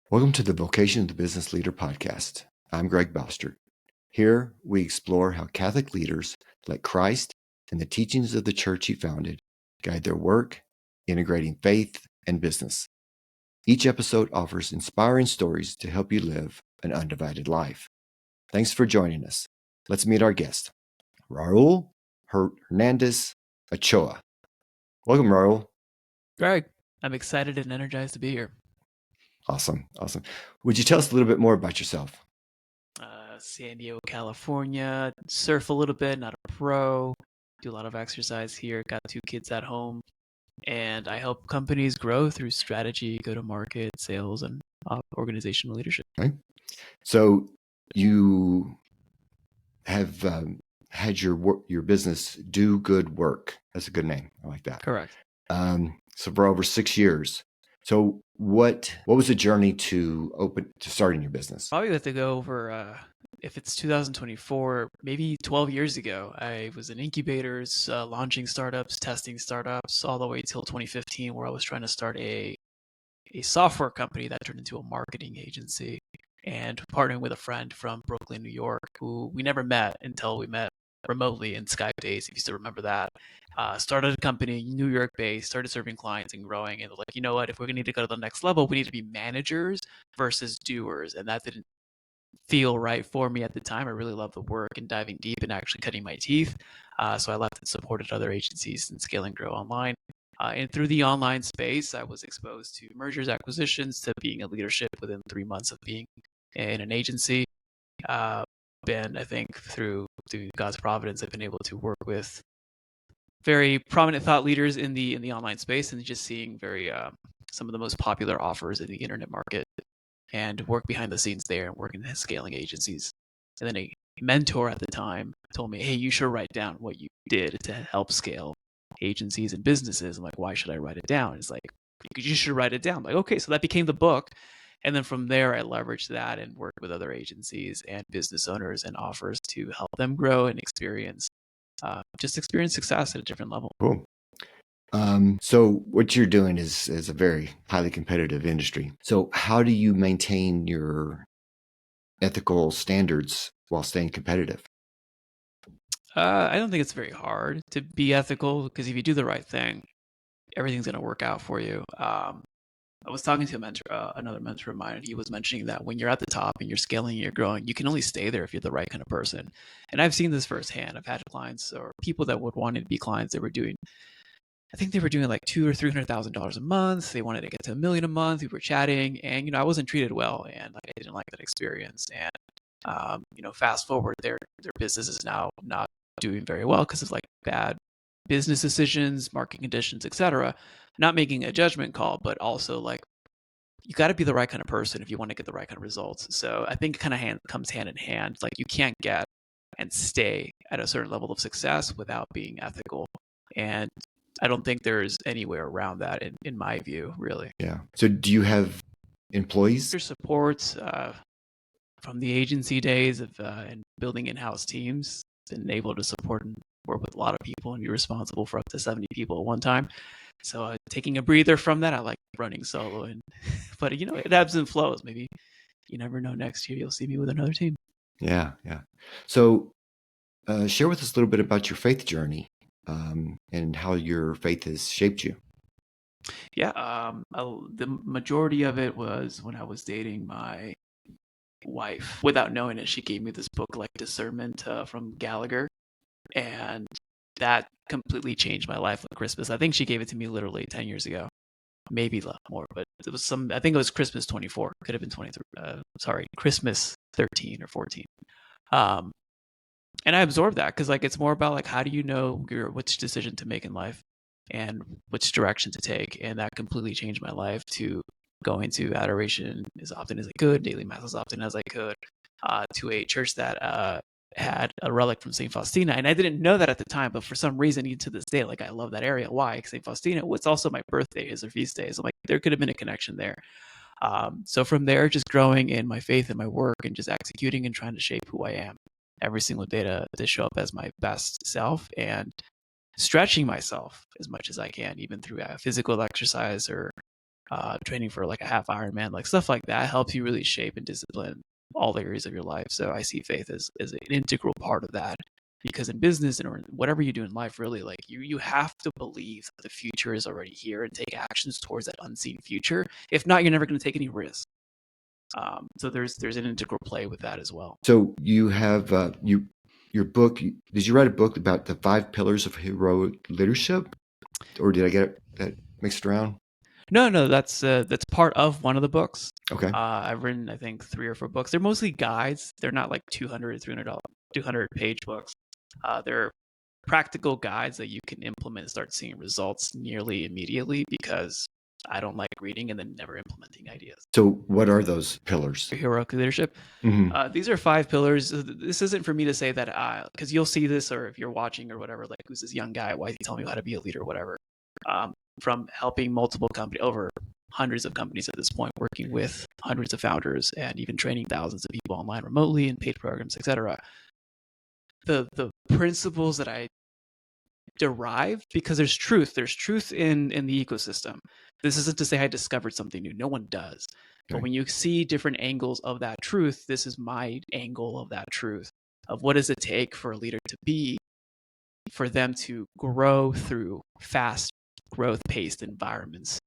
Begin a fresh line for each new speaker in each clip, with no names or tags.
Welcome to the Vocation of the Business Leader podcast. I'm Greg Bostert. Here, we explore how Catholic leaders let Christ and the teachings of the church he founded guide their work, integrating faith and business. Each episode offers inspiring stories to help you live an undivided life. Thanks for joining us. Let's meet our guest, Raul Hernandez, Ochoa. Welcome, Raul.
Greg, I'm excited and energized to be here.
Awesome. Would you tell us a little bit more about yourself?
San Diego, California. Surf a little bit, not a pro. Do a lot of exercise here. Got 2 kids at home. And I help companies grow through strategy, go-to-market, sales, and organizational leadership.
Okay. So you have had your business Do Good Work. That's a good name. I like that.
Correct.
So for over 6 years. So what was the journey to starting your business?
Probably have to go over, if it's 2024, maybe 12 years ago. I was in incubators, launching startups, testing startups, all the way till 2015, where I was trying to start a software company that turned into a marketing agency, and partnering with a friend from Brooklyn, New York, who we never met until we met remotely in Skype days, if you still remember that. Started a company, New York based, started serving clients and growing. And like, you know what, if we're going to need to go to the next level, we need to be managers versus doers. And that didn't feel right for me at the time. I really loved the work and diving deep and actually cutting my teeth. So I left and supported other agencies in Scale and Grow Online. And through the online space, I was exposed to mergers, acquisitions, to being in leadership within 3 months of being in an agency. And I think through God's providence, I've been able to work with very prominent thought leaders in the online space, and just seeing some of the most popular offers in the internet market, and work behind the scenes there and working in scaling agencies. And then a mentor at the time told me, hey, you should write down what you did to help scale agencies and businesses. I'm like, why should I write it down? It's like, you should write it down. I'm like, okay, so that became the book. And then from there, I leveraged that and worked with other agencies and business owners and offers to help them grow and experience success at a different level.
Cool. So what you're doing is a very highly competitive industry. So how do you maintain your ethical standards while staying competitive?
I don't think it's very hard to be ethical, because if you do the right thing, everything's going to work out for you. I was talking to another mentor of mine, and he was mentioning that when you're at the top and you're scaling, you're growing, you can only stay there if you're the right kind of person. And I've seen this firsthand. I've had clients or people that would want to be clients that were doing, I think they were doing like $200,000 or $300,000 a month. They wanted to get to $1 million a month. We were chatting, and I wasn't treated well, and I didn't like that experience. And fast forward, their business is now not doing very well because of like bad business decisions, market conditions, etc. Not making a judgment call, but also like, you got to be the right kind of person if you want to get the right kind of results. So I think it kind of comes hand in hand. Like, you can't get and stay at a certain level of success without being ethical. And I don't think there's anywhere around that in my view, really.
Yeah. So do you have employees?
There's supports from the agency days of and building in-house teams. Been able to support and work with a lot of people and be responsible for up to 70 people at one time. So taking a breather from that, I like running solo. But it ebbs and flows. Maybe you never know, next year you'll see me with another team.
Yeah. So share with us a little bit about your faith journey and how your faith has shaped you.
Yeah, the majority of it was when I was dating my wife. Without knowing it, she gave me this book, like Discernment, from Gallagher, and that completely changed my life with Christmas. I think she gave it to me literally 10 years ago, maybe more, but it was I think it was Christmas 24, could have been 23, Christmas 13 or 14. And I absorbed that because like, it's more about like, how do you know which decision to make in life and which direction to take. And that completely changed my life, to going to adoration as often as I could, daily mass as often as I could, to a church that had a relic from St. Faustina. And I didn't know that at the time, but for some reason, even to this day, like, I love that area. Why? St. Faustina, it's also my birthday, is her feast day. So I'm like, there could have been a connection there. So from there, just growing in my faith and my work, and just executing and trying to shape who I am every single day to show up as my best self, and stretching myself as much as I can, even through physical exercise or training for like a half Ironman, like stuff like that helps you really shape and discipline all areas of your life. So I see faith as an integral part of that, because in business and or whatever you do in life, really, like you have to believe that the future is already here and take actions towards that unseen future. If not, you're never going to take any risks. So there's an integral play with that as well.
So you have your book. Did you write a book about the 5 pillars of heroic leadership, or did I get that mixed around?
No, that's part of one of the books.
Okay.
I've written, I think, 3 or 4 books. They're mostly guides. They're not like 200 page books. They're practical guides that you can implement and start seeing results nearly immediately, because I don't like reading and then never implementing ideas.
So what are those pillars?
Heroic leadership. These are 5 pillars. This isn't for me to say that, because you'll see this, or if you're watching or whatever, like, who's this young guy? Why is he telling me how to be a leader or whatever? From helping multiple companies, over hundreds of companies at this point, working with hundreds of founders and even training thousands of people online remotely in paid programs, etc. The principles that I derive, because there's truth in the ecosystem. This isn't to say I discovered something new. No one does. But when you see different angles of that truth, this is my angle of that truth, of what does it take for a leader to be, for them to grow through fast growth-paced environments,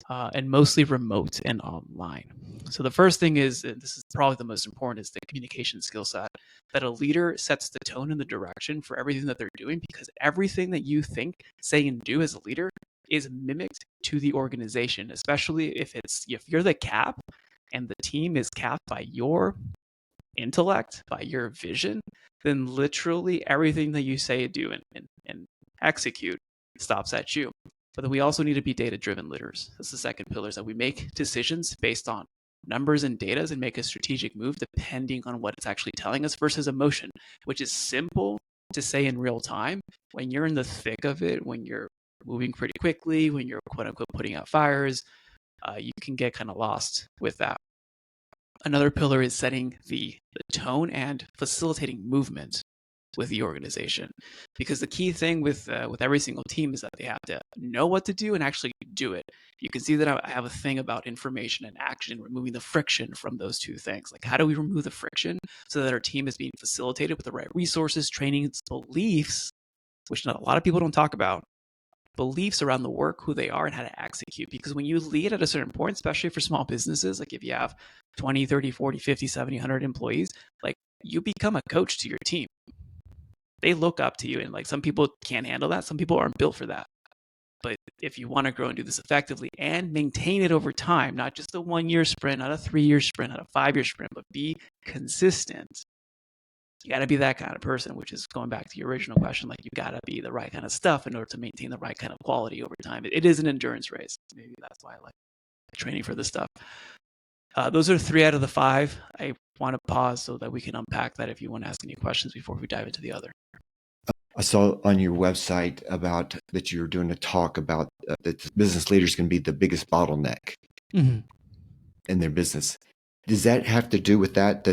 and mostly remote and online. So the first thing is, and this is probably the most important, is the communication skill set, that a leader sets the tone and the direction for everything that they're doing, because everything that you think, say, and do as a leader is mimicked to the organization, especially if you're the cap and the team is capped by your intellect, by your vision, then literally everything that you say, do, and execute stops at you. But then we also need to be data-driven leaders. That's the second pillar, is that we make decisions based on numbers and data and make a strategic move depending on what it's actually telling us, versus emotion, which is simple to say in real time. When you're in the thick of it, when you're moving pretty quickly, when you're quote unquote putting out fires, you can get kind of lost with that. Another pillar is setting the tone and facilitating movement with the organization, because the key thing with every single team is that they have to know what to do and actually do it. You can see that I have a thing about information and action, removing the friction from those two things. Like, how do we remove the friction so that our team is being facilitated with the right resources, trainings, beliefs, which not a lot of people don't talk about, beliefs around the work, who they are, and how to execute. Because when you lead at a certain point, especially for small businesses, like if you have 20, 30, 40, 50, 70, 100 employees, like, you become a coach to your team. They look up to you, and like, some people can't handle that. Some people aren't built for that. But if you want to grow and do this effectively and maintain it over time, not just a 1-year sprint, not a 3-year sprint, not a 5-year sprint, but be consistent, you got to be that kind of person, which is going back to your original question. Like, you got to be the right kind of stuff in order to maintain the right kind of quality over time. It is an endurance race. Maybe that's why I like training for this stuff. Those are 3 out of the 5. I want to pause so that we can unpack that if you want to ask any questions before we dive into the other.
I saw on your website about that you're doing a talk about that business leaders can be the biggest bottleneck in their business. Does that have to do with that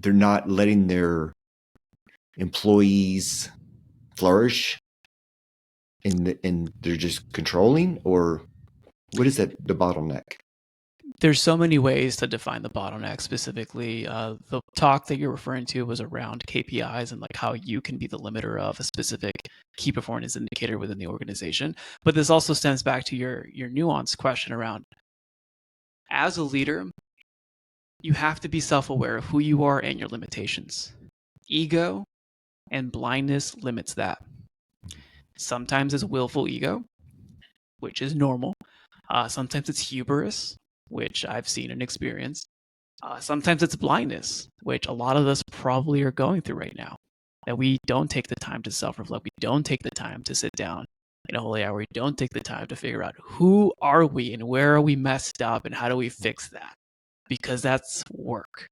they're not letting their employees flourish, and they're just controlling, or what is that, the bottleneck?
There's so many ways to define the bottleneck. Specifically, the talk that you're referring to was around KPIs and like how you can be the limiter of a specific key performance indicator within the organization. But this also stems back to your nuanced question around, as a leader, you have to be self-aware of who you are and your limitations. Ego and blindness limits that. Sometimes it's willful ego, which is normal. Sometimes it's hubris, which I've seen and experienced. Sometimes it's blindness, which a lot of us probably are going through right now. That we don't take the time to self-reflect. We don't take the time to sit down in a holy hour. We don't take the time to figure out who are we and where are we messed up and how do we fix that? Because that's work.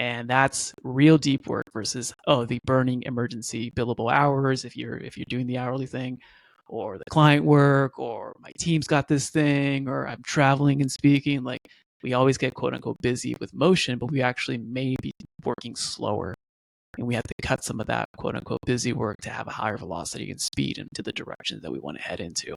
And that's real deep work versus, the burning emergency billable hours if you're doing the hourly thing, or the client work, or my team's got this thing, or I'm traveling and speaking. Like, we always get quote unquote busy with motion, but we actually may be working slower. And we have to cut some of that quote unquote busy work to have a higher velocity and speed into the directions that we want to head into.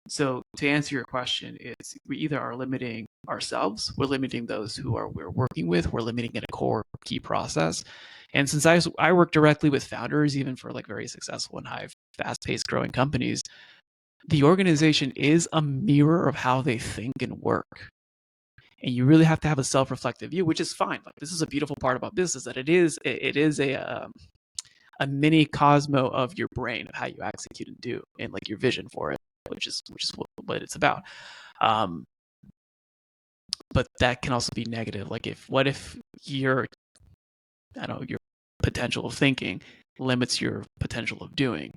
So to answer your question, it's we either are limiting ourselves, we're limiting those we're working with, we're limiting in a core key process. And since I work directly with founders, even for like very successful and high, fast-paced growing companies, the organization is a mirror of how they think and work. And you really have to have a self-reflective view, which is fine. Like this is a beautiful part about business that it is a mini cosmo of your brain of how you execute and do, and like your vision for it, which is what it's about. Um, but that can also be negative. Like what if your I don't know your potential of thinking limits your potential of doing?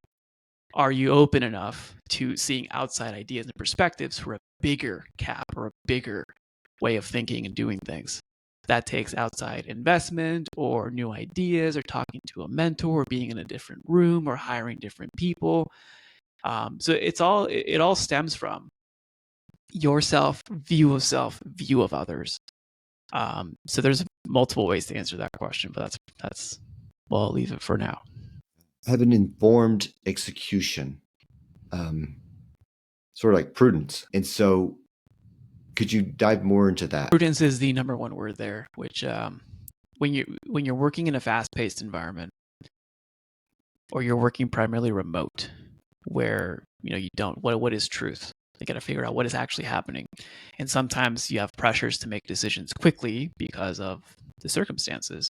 Are you open enough to seeing outside ideas and perspectives for a bigger cap or a bigger way of thinking and doing things? That takes outside investment or new ideas or talking to a mentor or being in a different room or hiring different people. So it all stems from yourself, view of others. So there's multiple ways to answer that question, but that's well, I'll leave it for now.
Have an informed execution, sort of like prudence. And so, could you dive more into that?
Prudence is the number one word there, which when you're working in a fast-paced environment or you're working primarily remote, where you don't what is truth. You got to figure out what is actually happening, and sometimes you have pressures to make decisions quickly because of the circumstances.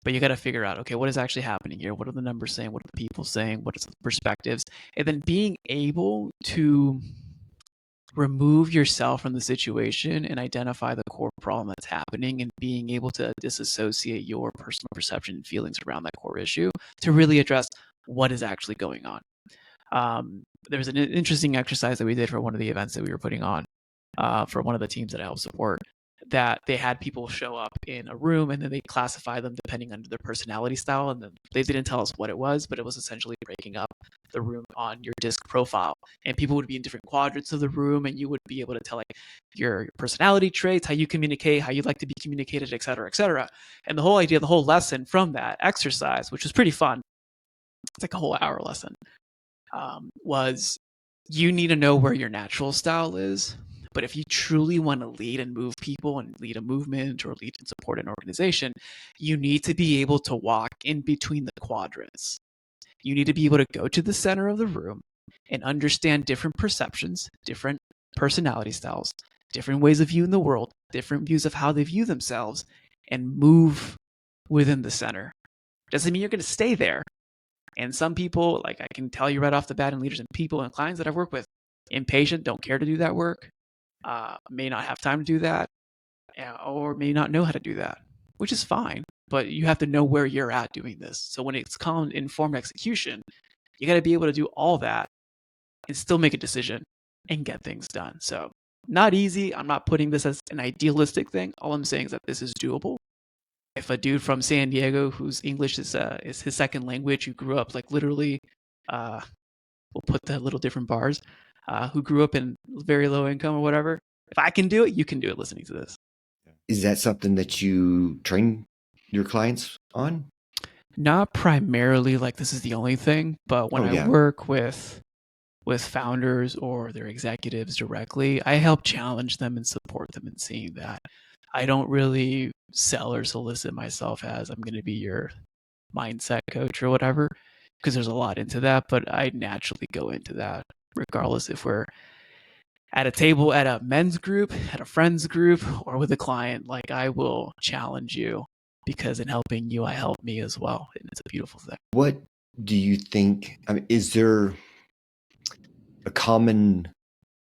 But you got to figure out, okay, what is actually happening here? What are the numbers saying? What are the people saying? What is the perspectives? And then being able to remove yourself from the situation and identify the core problem that's happening and being able to disassociate your personal perception and feelings around that core issue to really address what is actually going on. There was an interesting exercise that we did for one of the events that we were putting on for one of the teams that I helped support, that they had people show up in a room and then they classify them depending on their personality style. And then they didn't tell us what it was, but it was essentially breaking up the room on your disc profile. And people would be in different quadrants of the room, and you would be able to tell like your personality traits, how you communicate, how you'd like to be communicated, et cetera, et cetera. And the whole idea, the whole lesson from that exercise, which was pretty fun, it's like a whole hour lesson, was you need to know where your natural style is. But if you truly want to lead and move people and lead a movement or lead and support an organization, you need to be able to walk in between the quadrants. You need to be able to go to the center of the room and understand different perceptions, different personality styles, different ways of viewing the world, different views of how they view themselves, and move within the center. Doesn't mean you're going to stay there. And some people, like I can tell you right off the bat, and leaders and people and clients that I've worked with, impatient, don't care to do that work, may not have time to do that, or may not know how to do that, which is fine. But you have to know where you're at doing this. So when it's called informed execution, you got to be able to do all that and still make a decision and get things done. So not easy. I'm not putting this as an idealistic thing. All I'm saying is that this is doable. If a dude from San Diego whose English is his second language, who grew up like literally, we'll put the little different bars, who grew up in very low income or whatever, if I can do it, you can do it listening to this.
Is that something that you train your clients on?
Not primarily like this is the only thing, but when I work with founders or their executives directly, I help challenge them and support them in seeing that. I don't really sell or solicit myself as I'm going to be your mindset coach or whatever, because there's a lot into that, but I naturally go into that regardless if we're at a table, at a men's group, at a friend's group, or with a client. Like I will challenge you, because in helping you, I help me as well. And it's a beautiful thing.
What do you think? I mean, is there a common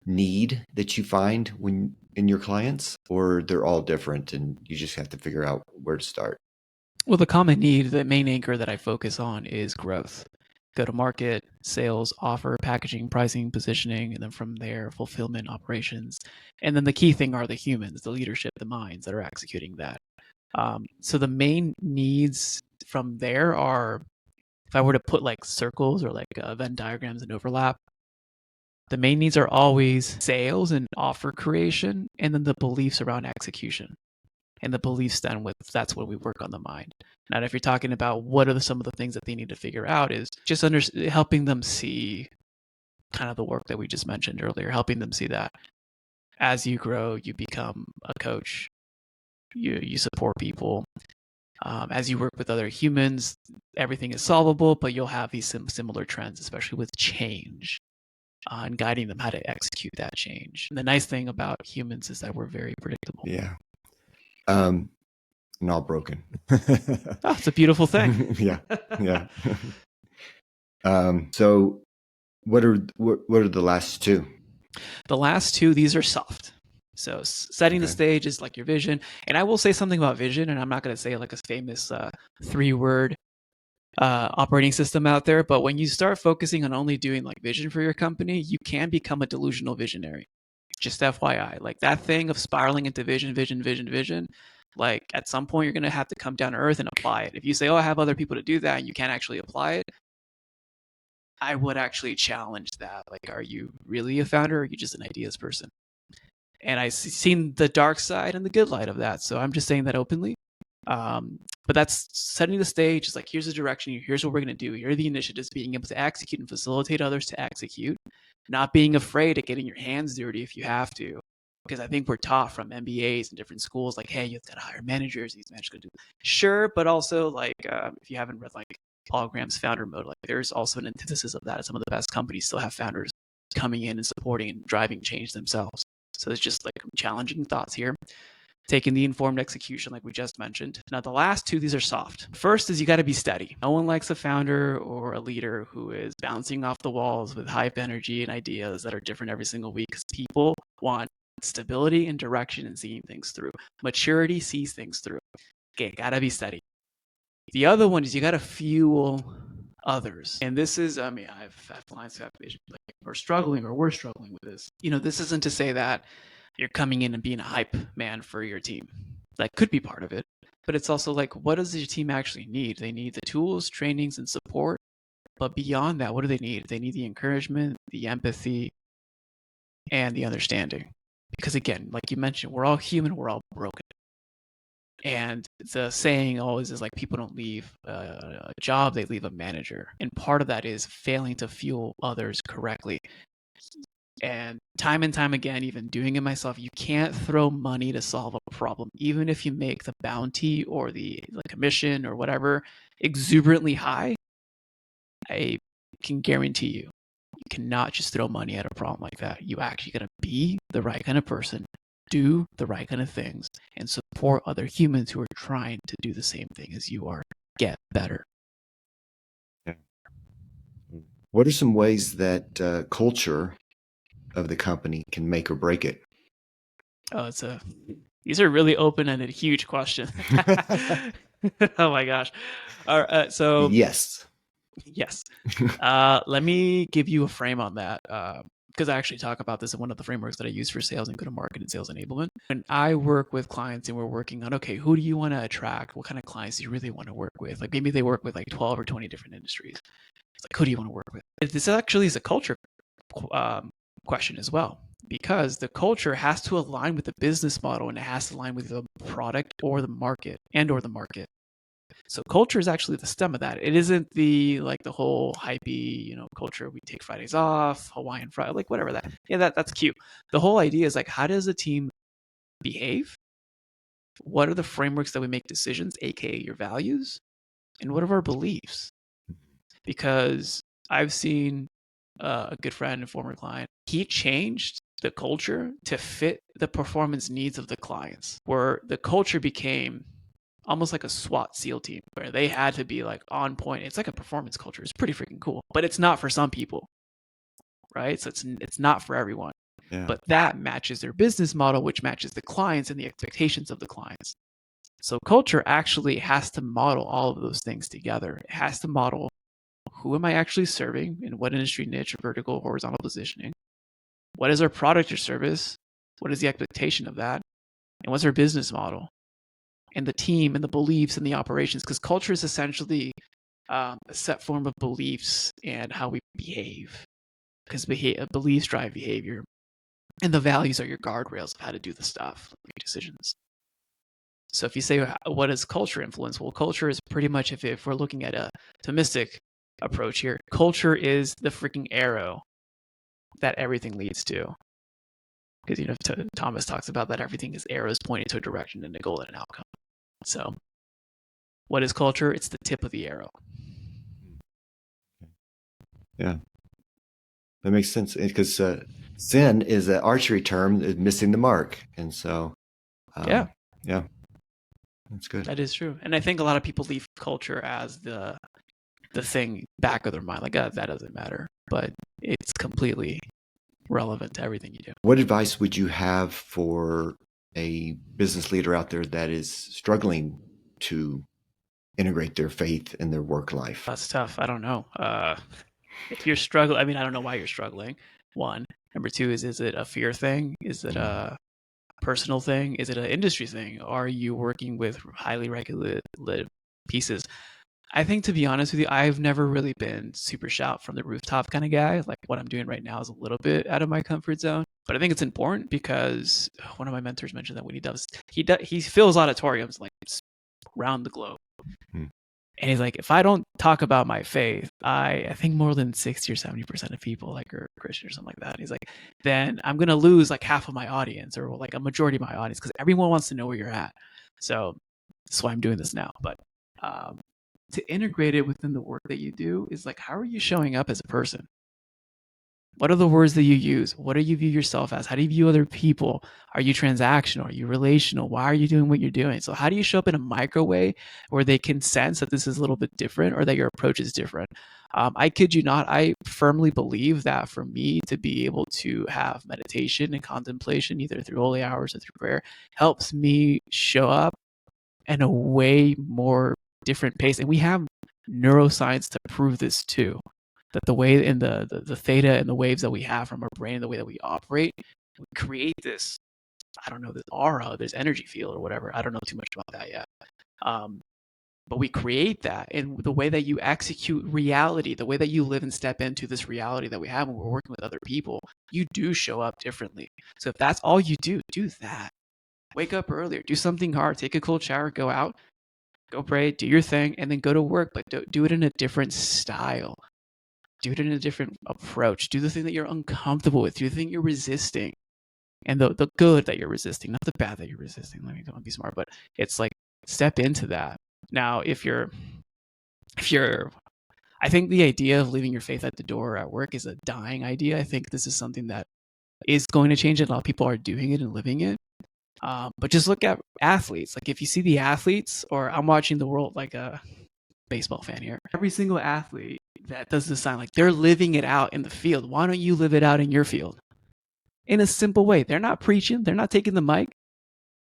need that you find when in your clients, or they're all different and you just have to figure out where to start?
Well, the common need, the main anchor that I focus on is growth. Go to market, sales, offer, packaging, pricing, positioning, and then from there, fulfillment, operations. And then the key thing are the humans, the leadership, the minds that are executing that. So the main needs from there are, if I were to put like circles or like Venn diagrams and overlap, the main needs are always sales and offer creation, and then the beliefs around execution. And the beliefs then that's when we work on the mind. Now, if you're talking about what are some of the things that they need to figure out, is just helping them see kind of the work that we just mentioned earlier, helping them see that as you grow, you become a coach, you support people. As you work with other humans, everything is solvable, but you'll have these similar trends, especially with change, and guiding them how to execute that change. And the nice thing about humans is that we're very predictable.
Yeah. Not broken.
Oh, it's a beautiful thing.
Yeah. So what are the last two?
The last two, these are soft. So setting the stage is like your vision. And I will say something about vision, and I'm not going to say like a famous 3-word operating system out there, but when you start focusing on only doing like vision for your company, you can become a delusional visionary. Just FYI, like that thing of spiraling into vision, like at some point you're going to have to come down to earth and apply it. If you say, oh, I have other people to do that and you can't actually apply it, I would actually challenge that. Like, are you really a founder or are you just an ideas person? And I've seen the dark side and the good light of that. So I'm just saying that openly. But that's setting the stage. It's like, here's the direction. Here's what we're going to do. Here are the initiatives, being able to execute and facilitate others to execute, not being afraid of getting your hands dirty if you have to. Because I think we're taught from MBAs and different schools, like, hey, you've got to hire managers. These managers going to do. Sure, but also, like, if you haven't read, like, Paul Graham's founder mode, like, there's also an antithesis of that. Some of the best companies still have founders coming in and supporting and driving change themselves. So it's just like challenging thoughts here. Taking the informed execution, like we just mentioned. Now, the last two, these are soft. First is you got to be steady. No one likes a founder or a leader who is bouncing off the walls with hype energy and ideas that are different every single week, because people want stability and direction and seeing things through. Maturity sees things through. Okay, got to be steady. The other one is you got to fuel others. And this is, I mean, I've clients who have vision, like, we're struggling with this. This isn't to say that you're coming in and being a hype man for your team. That could be part of it. But it's also like, what does your team actually need? They need the tools, trainings, and support. But beyond that, what do they need? They need the encouragement, the empathy, and the understanding. Because again, like you mentioned, we're all human, we're all broken. And the saying always is like, people don't leave a job, they leave a manager. And part of that is failing to fuel others correctly. And time again, even doing it myself, you can't throw money to solve a problem. Even if you make the bounty or the commission or whatever exuberantly high, I can guarantee you cannot just throw money at a problem like that. You actually got to be the right kind of person, do the right kind of things, and support other humans who are trying to do the same thing as you are. Get better.
Yeah. What are some ways that culture of the company can make or break it?
Oh, these are really open-ended, huge questions. Oh my gosh. All right, so
yes.
Let me give you a frame on that, because I actually talk about this in one of the frameworks that I use for sales and go-to-market and sales enablement. When I work with clients and we're working on, okay, who do you want to attract? What kind of clients do you really want to work with? Like, maybe they work with like 12 or 20 different industries. It's like, who do you want to work with? This actually is a culture question as well, because the culture has to align with the business model, and it has to align with the product or the market. So culture is actually the stem of that. It isn't the whole hypey, culture. We take Fridays off, Hawaiian Friday, like whatever that. Yeah, that's cute. The whole idea is like, how does a team behave? What are the frameworks that we make decisions, aka your values, and what are our beliefs? Because I've seen a good friend and former client, he changed the culture to fit the performance needs of the clients, where the culture became almost like a SWAT SEAL team, where they had to be like on point. It's like a performance culture. It's pretty freaking cool, but it's not for some people, right? So it's not for everyone. Yeah. But that matches their business model, which matches the clients and the expectations of the clients. So culture actually has to model all of those things together. It has to model, who am I actually serving, in what industry, niche, vertical, horizontal positioning? What is our product or service? What is the expectation of that? And what's our business model? And the team and the beliefs and the operations, because culture is essentially a set form of beliefs and how we behave, because beliefs drive behavior, and the values are your guardrails of how to do the stuff, make decisions. So if you say, what is culture influence? Well, culture is pretty much, if we're looking at a Thomistic approach here, culture is the freaking arrow that everything leads to. Because, you know, Thomas talks about that everything is arrows pointing to a direction and a goal and an outcome. So what is culture? It's the tip of the arrow.
Yeah, that makes sense, because sin is an archery term, missing the mark. And so, yeah, that's good.
That is true. And I think a lot of people leave culture as the thing back of their mind, like, that doesn't matter. But it's completely relevant to everything you do.
What advice would you have for a business leader out there that is struggling to integrate their faith in their work life?
That's tough. I don't know. If you're struggling, I mean, I don't know why you're struggling. One. Number two is it a fear thing? Is it a personal thing? Is it an industry thing? Are you working with highly regulated pieces? I think, to be honest with you, I've never really been super shout from the rooftop kind of guy. Like, what I'm doing right now is a little bit out of my comfort zone, but I think it's important because one of my mentors mentioned that when he fills auditoriums like around the globe. And he's like, if I don't talk about my faith, I think more than 60 or 70% of people like are Christian or something like that. He's like, then I'm going to lose like half of my audience or like a majority of my audience because everyone wants to know where you're at. So that's why I'm doing this now. But to integrate it within the work that you do is like, how are you showing up as a person? What are the words that you use? What do you view yourself as? How do you view other people? Are you transactional? Are you relational? Why are you doing what you're doing? So how do you show up in a micro way where they can sense that this is a little bit different or that your approach is different? I kid you not, I firmly believe that for me to be able to have meditation and contemplation, either through holy hours or through prayer, helps me show up in a way more different pace. And we have neuroscience to prove this too. That the way in the theta and the waves that we have from our brain, the way that we operate, we create this, I don't know, this aura, this energy field or whatever. I don't know too much about that yet. But we create that. And the way that you execute reality, the way that you live and step into this reality that we have when we're working with other people, you do show up differently. So if that's all you do that. Wake up earlier, do something hard, take a cold shower, go out, go pray, do your thing, and then go to work, but do it in a different style. Do it in a different approach. Do the thing that you're uncomfortable with. Do the thing you're resisting. And the good that you're resisting, not the bad that you're resisting. Let me don't be smart, but it's like step into that. Now, if you're I think the idea of leaving your faith at the door at work is a dying idea. I think this is something that is going to change it. A lot of people are doing it and living it. But just look at athletes. Like if you see the athletes, or I'm watching the world like a baseball fan here. Every single athlete that does the sign, like they're living it out in the field. Why don't you live it out in your field? In a simple way. They're not preaching, they're not taking the mic,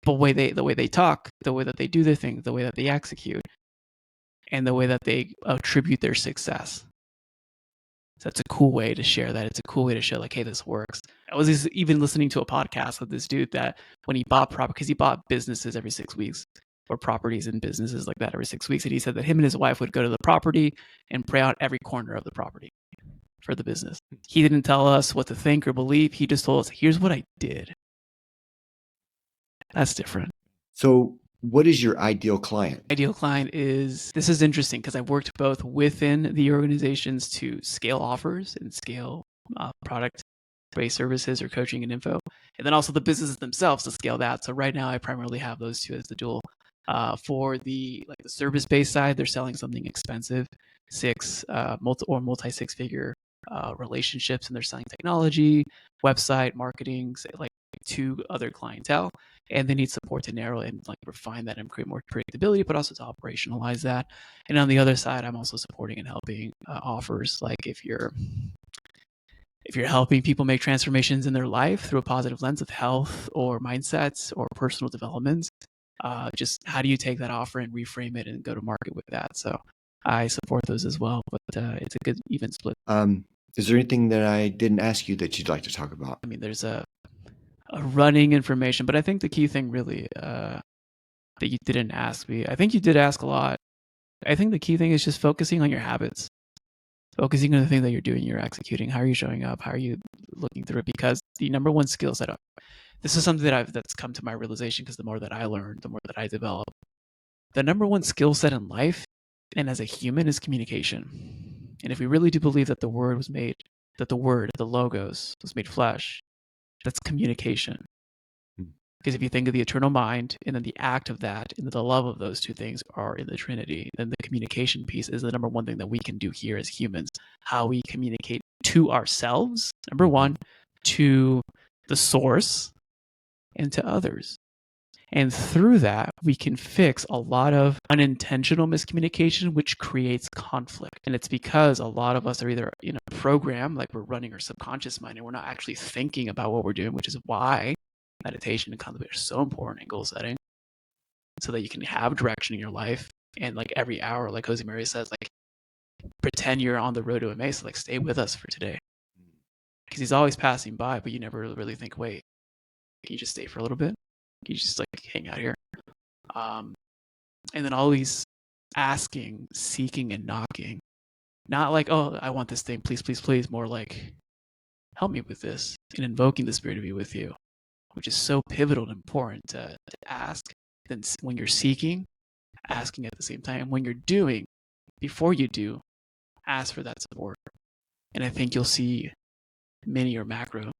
but the way they talk, the way that they do their things, the way that they execute, and the way that they attribute their success. So that's a cool way to share that. It's a cool way to show like, hey, this works. I was even listening to a podcast with this dude that when he bought property, because he bought businesses every 6 weeks, or properties and businesses like that every 6 weeks. And he said that him and his wife would go to the property and pray out every corner of the property for the business. He didn't tell us what to think or believe. He just told us, here's what I did. That's different.
So what is your ideal client?
Ideal client this is interesting because I've worked both within the organizations to scale offers and scale product-based services or coaching and info, and then also the businesses themselves to scale that. So right now I primarily have those two as the dual. For the service-based side, they're selling something expensive, multi 6-figure relationships, and they're selling technology, website, marketing, like to other clientele, and they need support to narrow and like refine that and create more predictability, but also to operationalize that. And on the other side, I'm also supporting and helping offers, like if you're helping people make transformations in their life through a positive lens of health or mindsets or personal development. Just how do you take that offer and reframe it and go to market with that? So I support those as well, but it's a good even split.
Is there anything that I didn't ask you that you'd like to talk about?
I mean, there's a running information, but I think the key thing really that you didn't ask me, I think you did ask a lot. I think the key thing is just focusing on your habits, focusing on the thing that you're doing, you're executing. How are you showing up? How are you looking through it? Because the number one skill set, this is something that's come to my realization because the more that I learn, the more that I develop. The number one skill set in life and as a human is communication. And if we really do believe that the word was made that the word, the logos, was made flesh. That's communication. Because if you think of the eternal mind and then the act of that and the love of those two things are in the Trinity, then the communication piece is the number one thing that we can do here as humans. How we communicate to ourselves, number one, to the source, and to others. And through that, we can fix a lot of unintentional miscommunication, which creates conflict. And it's because a lot of us are either in a program, like we're running our subconscious mind, and we're not actually thinking about what we're doing, which is why meditation and contemplation are so important in goal setting, so that you can have direction in your life. And like every hour, like Jose Maria says, like pretend you're on the road to Emmaus, so like stay with us for today. Because he's always passing by, but you never really think, wait, can you just stay for a little bit? Can you just like hang out here? And then always asking, seeking, and knocking. Not like, oh, I want this thing, please, please, please. More like, help me with this, and invoking the Spirit to be with you, which is so pivotal and important to ask. Then when you're seeking, asking at the same time. And when you're doing, before you do, ask for that support. And I think you'll see mini or macro.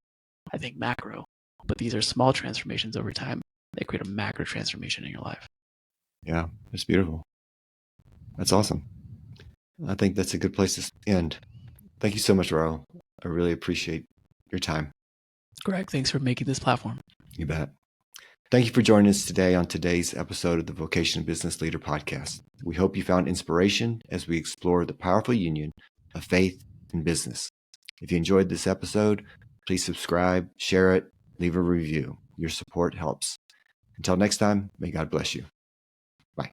I think macro, but these are small transformations over time that create a macro transformation in your life.
Yeah, it's beautiful. That's awesome. I think that's a good place to end. Thank you so much, Raul. I really appreciate your time.
Greg, thanks for making this platform.
You bet. Thank you for joining us today on today's episode of the Vocation and Business Leader Podcast. We hope you found inspiration as we explore the powerful union of faith and business. If you enjoyed this episode, please subscribe, share it, leave a review. Your support helps. Until next time, may God bless you.